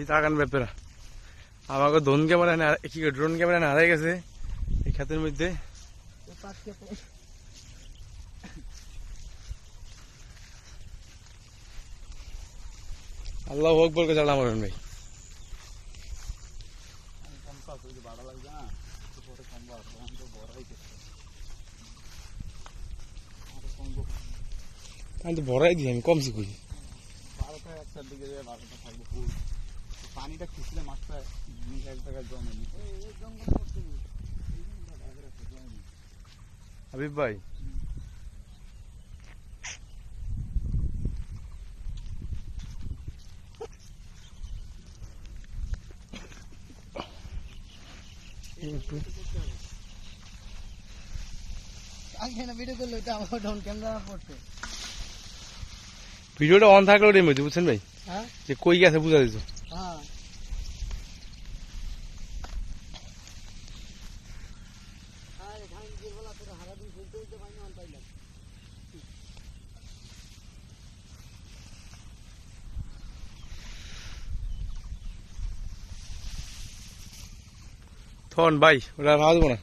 তাকান ব্যাপারা আমাকে drone camera কি ড্রোন ক্যামেরা হারাই গেছে এই খাতের মধ্যে। আল্লাহ আকবার কে চালা মারেন ভাই। আমি তো ভরাই দিই, আমি কমছি কই 12টা 1টার দিকে 12টা থাকবো ফুল। পানিটা খিচলে মাছটা এক জায়গায় জমে নি। হাবিব ভাই ভিডিওটা অন থাকলো রে মধ্যে বুঝছেন ভাই, যে কই গেছে বুঝা দিত। থন ভাই ওটা ভালো দেবো না।